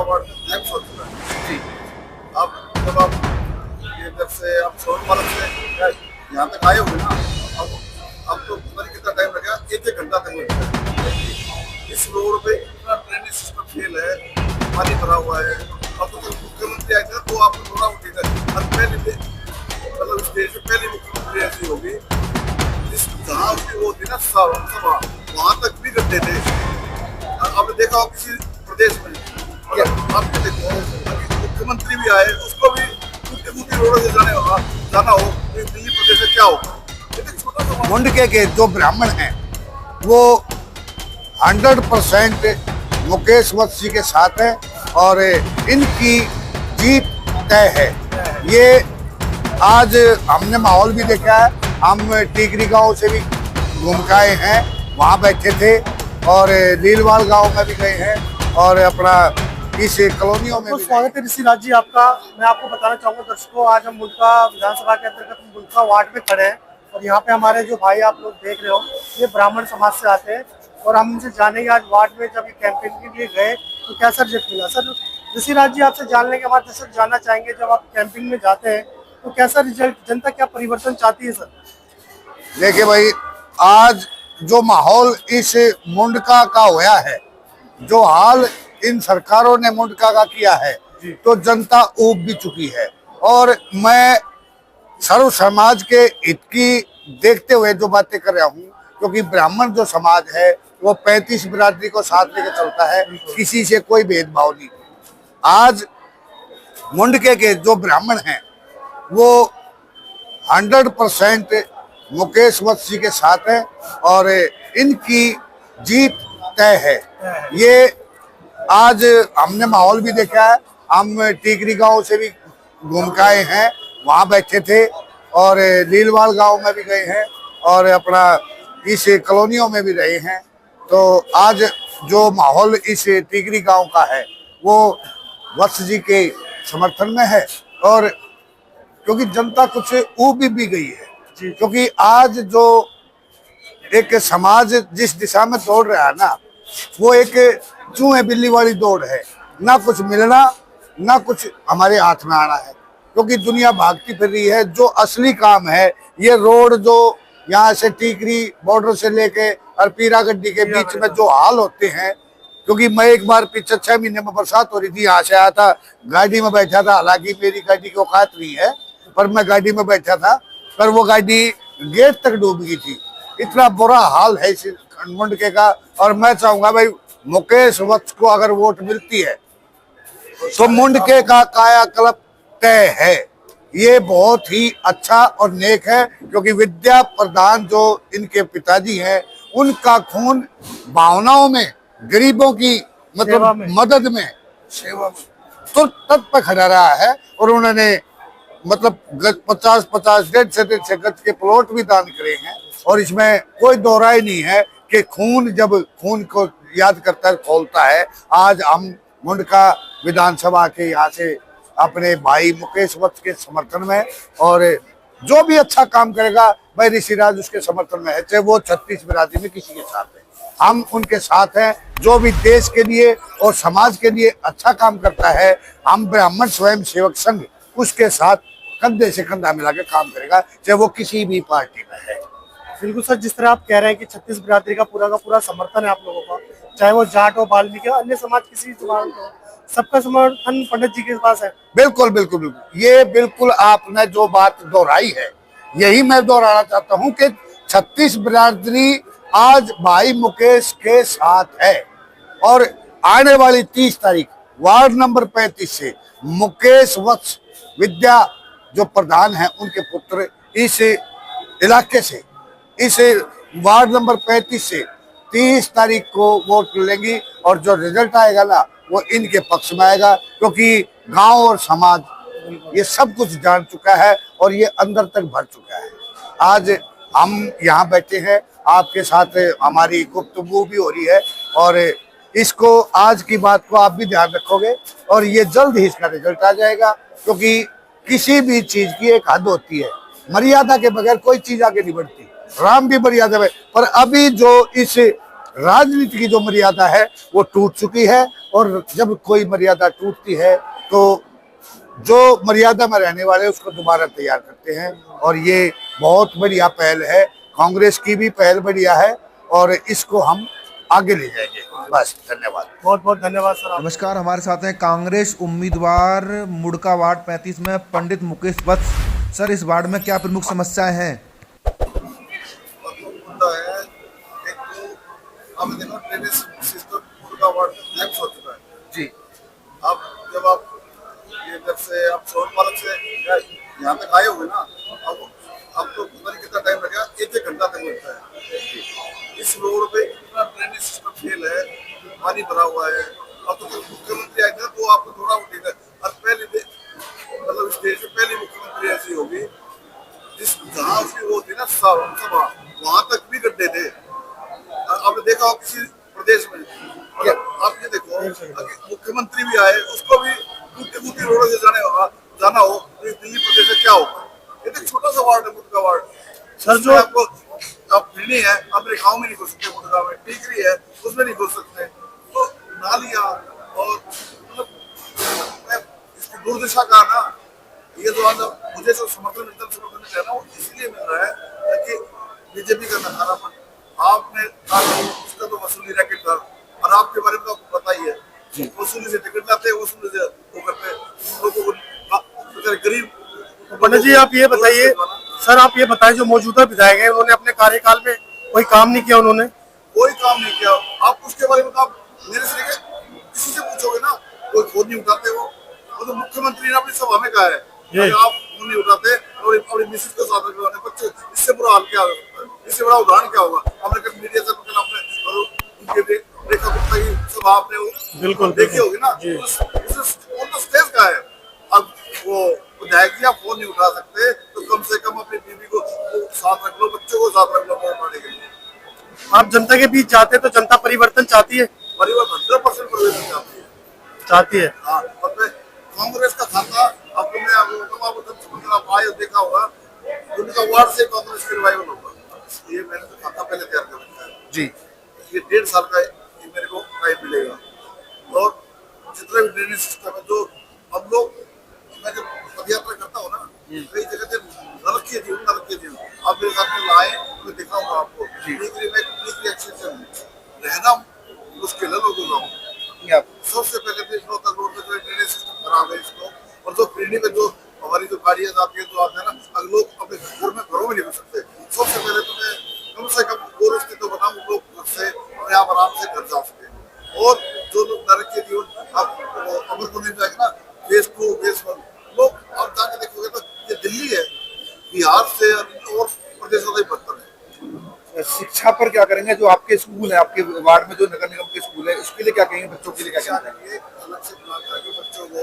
Ward time हो चुका है जी। अब जब आप ये जब से आप सोनमार्ग से यहाँ तक आए हुए ना, अब तो पता नहीं कितना टाइम लगेगा, एक घंटा तक लगेगा। इस रोड पे इतना ड्रेनेज सिस्टम फेल है, पानी भरा हुआ है। अब तो मुख्यमंत्री आए थे तो आपको थोड़ा उठेगा, पहले मतलब इस देश में पहली मुख्यमंत्री ऐसी होगी जिस जहाँ उसकी वो थी ना सभा, वहाँ तक भी गड्ढे थे। आपने देखा हो किसी प्रदेश में, आपने देखो मुख्यमंत्री भी आए उसको भी टूटी रोडों से जाना हो दिल्ली प्रदेश में क्या होगा। मुंडके के जो ब्राह्मण हैं वो 100% मुकेश वत्स जी के साथ है और इनकी जीत तय है। ये आज हमने माहौल भी देखा है, हम टीकरी गांव से भी घूम के आए हैं, वहाँ बैठे थे और लीलवाल गांव में भी गए हैं और अपना इस कॉलोनियों में तो भी। स्वागत है ऋषिराज जी आपका। मैं आपको बताना चाहूंगा दर्शकों, आज हम मुल्का विधानसभा के अंतर्गत मुल्का वार्ड में खड़े हैं और यहाँ पे हमारे जो भाई आप लोग देख रहे हो ये ब्राह्मण समाज से आते हैं और हम उनसे जानेंगे आज वार्ड में जब ये कैंपेन के लिए गए तो कैसा रिजल्ट मिला। सर ऋषिराज जी आपसे जानने के बाद दर्शक जानना चाहेंगे, जब आप कैंपिंग में जाते हैं तो कैसा रिजल्ट, जनता क्या परिवर्तन चाहती है सर? देखिए भाई, आज जो माहौल इस मुंडका का होया है, जो हाल इन सरकारों ने मुंडका का किया है, तो जनता ऊब भी चुकी है। और मैं सर्व समाज के हित की देखते हुए जो बातें कर रहा हूँ, क्योंकि ब्राह्मण जो समाज है वो 35 बिरादरी को साथ लेकर चलता है, किसी से कोई भेदभाव नहीं। आज मुंडके के जो ब्राह्मण हैं वो 100% मुकेश वत्स जी के साथ है और इनकी जीत तय है। ये आज हमने माहौल भी देखा है, हम टीकरी गांव से भी घूम के आए हैं, वहाँ बैठे थे और लीलवाल गांव में भी गए हैं और अपना इस कॉलोनियों में भी रहे हैं। तो आज जो माहौल इस टीकरी गांव का है वो वत्स जी के समर्थन में है और क्योंकि जनता कुछ ऊब भी गई है, क्योंकि आज जो एक समाज जिस दिशा में दौड़ रहा है ना, वो एक चूहे बिल्ली वाली दौड़ है, ना कुछ मिलना ना कुछ हमारे हाथ में आना है, क्योंकि दुनिया भागती फिर रही है। जो असली काम है ये रोड, जो यहाँ से टीकरी बॉर्डर से लेके और पीरा गड्डी के बीच में जो हाल होते हैं, क्योंकि मैं एक बार पिछले 6 महीने में बरसात हो रही थी, यहाँ से आया था, गाड़ी में बैठा था, हालांकि मेरी गाड़ी की औकात नहीं है पर मैं गाड़ी में बैठा था, पर वो गाड़ी गेट तक डूब गई थी। इतना बुरा हाल है इस मुंडके का। और मैं चाहूंगा भाई, मुकेश वत्स को अगर वोट मिलती है तो मुंडके का कायाकल्प तय है। ये बहुत ही अच्छा और नेक है, क्योंकि विद्या प्रधान जो इनके पिताजी हैं उनका खून भावनाओं में, गरीबों की मतलब मदद में, सेवा में तो तत्पर खड़ा रहा है। और उन्होंने मतलब 50-50, 1.5 से 1.5 गज के प्लॉट भी दान करे हैं और इसमें कोई दो राय नहीं है कि खून जब खून को याद करता है, खोलता है। आज हम मुंडका विधानसभा के यहाँ से अपने भाई मुकेश वत्स के समर्थन में, और जो भी अच्छा काम करेगा भाई ऋषिराज उसके समर्थन में है, चाहे वो 36 बिरादरी में किसी के साथ है, हम उनके साथ हैं। जो भी देश के लिए और समाज के लिए अच्छा काम करता है, हम ब्राह्मण स्वयं सेवक संघ उसके साथ कंधे से कंधा मिला के काम करेगा, चाहे वो किसी भी पार्टी में है। बिल्कुल सर, जिस तरह आप कह रहे हैं कि 36 बिरादरी का पूरा समर्थन है आप लोगों का, चाहे वो जाट हो, बाल्मीकि हो, अन्य समाज किसी समाज हो, सबका समर्थन पंडित जी के पास है। बिल्कुल बिल्कुल बिल्कुल, ये बिल्कुल आपने जो बात दोहराई है यही मैं दोहराना चाहता हूँ कि 36 बिरादरी आज भाई मुकेश के साथ है। और आने वाली 30 तारीख वार्ड नंबर 35 से मुकेश वत्स विद्या जो प्रधान हैं उनके पुत्र इस इलाके से, इस वार्ड नंबर 35 से 30 तारीख को वोट लेंगी और जो रिजल्ट आएगा ना वो इनके पक्ष में आएगा, क्योंकि गांव और समाज ये सब कुछ जान चुका है और ये अंदर तक भर चुका है। आज हम यहाँ बैठे हैं, आपके साथ हमारी गुफ्तगू भी हो रही है और इसको, आज की बात को आप भी ध्यान रखोगे और ये जल्द ही इसका रिजल्ट आ जाएगा, क्योंकि किसी भी चीज की एक हद होती है, मर्यादा के बगैर कोई चीज आगे नहीं बढ़ती। राम भी मर्यादा में, पर अभी जो इस राजनीति की जो मर्यादा है वो टूट चुकी है और जब कोई मर्यादा टूटती है तो जो मर्यादा में रहने वाले उसको दोबारा तैयार करते हैं, और ये बहुत बढ़िया पहल है। कांग्रेस की भी पहल बढ़िया है और इसको हम आगे ले जाएंगे। बस, धन्यवाद। बहुत बहुत धन्यवाद सर। नमस्कार, हमारे साथ हैं कांग्रेस उम्मीदवार मुड़का वार्ड 35 में पंडित मुकेश वत्स। सर, इस वार्ड में क्या प्रमुख समस्याएं हैं? मुद्दा है एक तो अब देखो ड्रेनेज सिस्टम पूरा वार्ड लैप्स हो चुका है जी। अब जब आप ये जब से आप सोन पार्क से यहाँ तक आए हुए ना, अब तो पता नहीं कितना टाइम लगेगा, एक घंटा तक लगता है। इस रोड पे इतना ड्रेनेज सिस्टम फेल है, पानी भरा हुआ है। अब तो मुख्यमंत्री आए थे तो आपको थोड़ा उठेगा, और पहले मतलब स्टेज पे पहली मुख्यमंत्री ऐसी होगी जिस जहाँ उसकी वो थी ना सभा, वहां तक भी गड्ढे थे। आपने देखा हो किसी प्रदेश में, मतलब आप ये देखो मुख्यमंत्री भी आए उसको भी टूटी फूटी रोडों से जाना हो तो दिल्ली प्रदेश में क्या होगा। ये तो छोटा सा वार्ड है, मुर्गा वार्ड सर। जो आपको अब फिरनी है, अपने गाँव में नहीं घुस सकते, मुर्गा में टीकरी है उसमें नहीं घुस सकते, तो नालियाँ और मतलब इसकी दुर्दशा का ना, ये जो आज मुझे जो समर्थन मिलता है ना, वो इसलिए मिल रहा है ताकि बीजेपी का नकारा बन। आपने उसका तो वसूली रैकेट था, और आपके बारे में तो आपको पता ही है, वसूली से टिकट लाते हैं, वसूली से वो करते हैं लोगों को, गरीब। पंडित जी, आप ये बताइए सर, आप ये बताएं जो मौजूदा विधायक हैं उन्होंने अपने कार्यकाल में कोई काम नहीं किया? उन्होंने कोई काम नहीं किया। आप उसके बारे में तो आप मेरे से किसी से पूछोगे ना, कोई फोन नहीं उठाते। वो तो मुख्यमंत्री ने अपनी सभा में कहा है कि आप फोन नहीं उठाते और अपनी मिसेज को साथ रखने बच्चे, इससे बुरा हाल क्या होगा, इससे बड़ा उदाहरण क्या होगा। हमने कल मीडिया से उनके रेखा गुप्ता की सभा आपने बिल्कुल देखी होगी ना, तो स्टेज का है। अब वो विधायक जी आप फोन नहीं उठा सकते तो कम से कम अपनी बीवी को साथ रख लो, बच्चों को साथ रख लो फोन उठाने के लिए। आप जनता के बीच जाते तो जनता परिवर्तन चाहती है? परिवर्तन 100% परिवर्तन चाहती है। हाँ, और मैं कांग्रेस का खाता अब तुमने आए देखा होगा, उनका वार्ड से कांग्रेस के रिवाइवल होगा। ये मैंने तो खाता पहले तैयार कर रखा है जी। ये 1.5 साल का ये मेरे को टाइम मिलेगा, और जितना भी ड्रेनेज सिस्टम है जो हम लोग, मैं जब पदयात्रा करता हूँ ना, कई जगह से नरकीय जीवन आप मेरे साथ में लाए, मैं दिखाऊंगा आपको। रहना मुश्किल है लोगों का। सबसे पहले तो रोड में जो ड्रेनेज सिस्टम खराब है इसको, और जो पीढ़ी में जो हमारी जो गाड़ियाँ जाती है, जो आते हैं ना, अगर लोग अपने घरों में नहीं घुस सकते। सबसे पहले तो मैं कम से कम वो स्थिति तो बताऊँ, लोग घर से अपने आप आराम से घर जा सके। और जो लोग नरकीय जीवन आप अमर को नहीं जाएगा ना, फेस 2 फेस 1 लोग आप जाके देखोगे तो ये दिल्ली है, बिहार से और प्रदेशों से बदतर है। शिक्षा पर क्या करेंगे? जो आपके स्कूल है, आपके वार्ड में जो नगर निगम के स्कूल है, उसके लिए क्या कहेंगे? बच्चों के लिए क्या कहेंगे? अलग से प्लान करके बच्चों को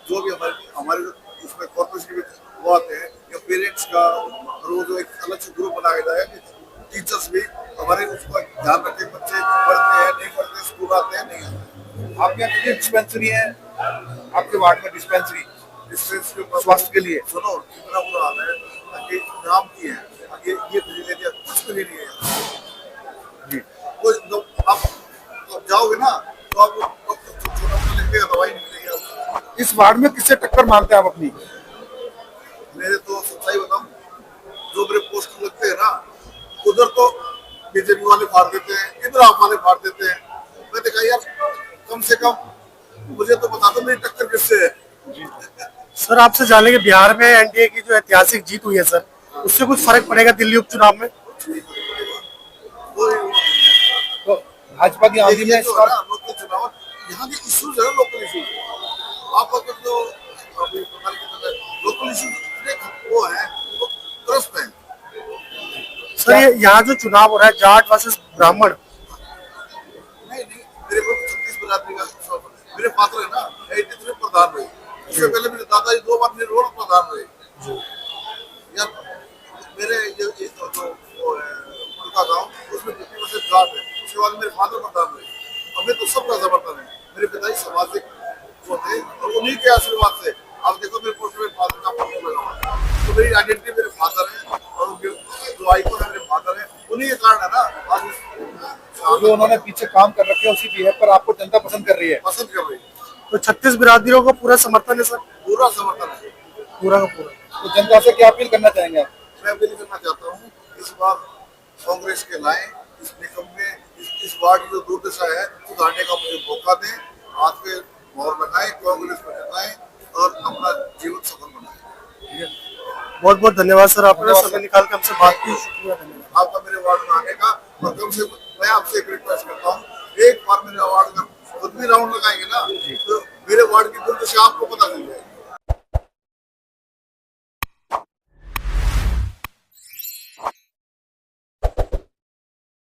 जो भी हमारे उसमें कॉर्पोरेशन वो आते हैं या पेरेंट्स का रोज एक अलग से ग्रुप बनाया जाए कि टीचर्स भी हमारे उसका ध्यान रखें, बच्चे पढ़ते हैं नहीं पढ़ते, स्कूल आते हैं नहीं आते। आपके यहाँ कितनी डिस्पेंसरी है आपके वार्ड में? डिस्पेंसरी स्वास्थ्य के लिए सुनो इतना बुरा हाल है कि नाम की है, ये ले दिया, कुछ भी नहीं है जी। कोई आप जाओगे ना तो आपको छोटा मोटा लिखने का दवाई नहीं मिलेगी। इस वार्ड में किससे टक्कर मारते हैं आप अपनी? मेरे तो सच्चाई बताऊं, जो मेरे पोस्ट लगते हैं ना, उधर तो बीजेपी वाले फाड़ देते हैं, इधर आप वाले फाड़ देते हैं। मैंने कहा यार कम से कम मुझे तो बता दो मेरी टक्कर किससे है। सर, आपसे जाने के बिहार में एनडीए की जो ऐतिहासिक जीत हुई है सर, उससे कुछ फर्क पड़ेगा दिल्ली उपचुनाव में? तो भाजपा की आंधी में लोकल चुनाव यहाँ के इश्यूज है, लोकल इश्यूज आप अगर जो लोकल इश्यूज वो है वो त्रस्त है। सर, ये यहाँ जो चुनाव हो रहा है जाट वर्सेस ब्राह्मण, नहीं मेरे को 36 बिरादरी का मेरे फादर है ना 83 प्रधान रहे, उससे पहले मेरे दादाजी 2 बार निर्विरोध प्रधान रहे। यार मेरे जो उनका गाँव उसमें 50% जाट है, उसके बाद मेरे फादर प्रधान रहे। हमें तो सबका समर्थन है, मेरे पिताजी सामाजिक वो थे और उन्हीं के आशीर्वाद से आप देखो मेरे पोस्ट में फादर का फोटो लगा हुआ है, तो मेरी आइडेंटिटी मेरे फादर है और उनके जो आइकॉन है मेरे फादर है, उन्हीं के कारण है ना आज जो उन्होंने पीछे काम कर रखे हैं उसी बिहेव पर आपको जनता पसंद कर रही है। पसंद कर रही है। तो 36 बिरादरियों को पूरा समर्थन है सर? पूरा समर्थन है। पूरा का पूरा। तो जनता से क्या अपील करना चाहेंगे आप? मैं अपील करना चाहता हूँ इस बार कांग्रेस के लाएं, इस निगम में इस वार्ड की जो दुर्दशा है सुधारने का मुझे मौका दें, हाथ पे मोहर लगाएं, कांग्रेस को जिताएं और अपना जीवन सफल बनाएं। बहुत बहुत धन्यवाद सर, आपने समय निकाल के हमसे बात की, शुक्रिया, धन्यवाद आपका मेरे वार्ड में आने का। और कम से मैं आपसे एक रिक्वेस्ट करता हूँ, एक बार मेरे वार्ड में खुद भी राउंड लगाएंगे ना तो मेरे वार्ड की दुर्दशा आपको पता चल जाएगी।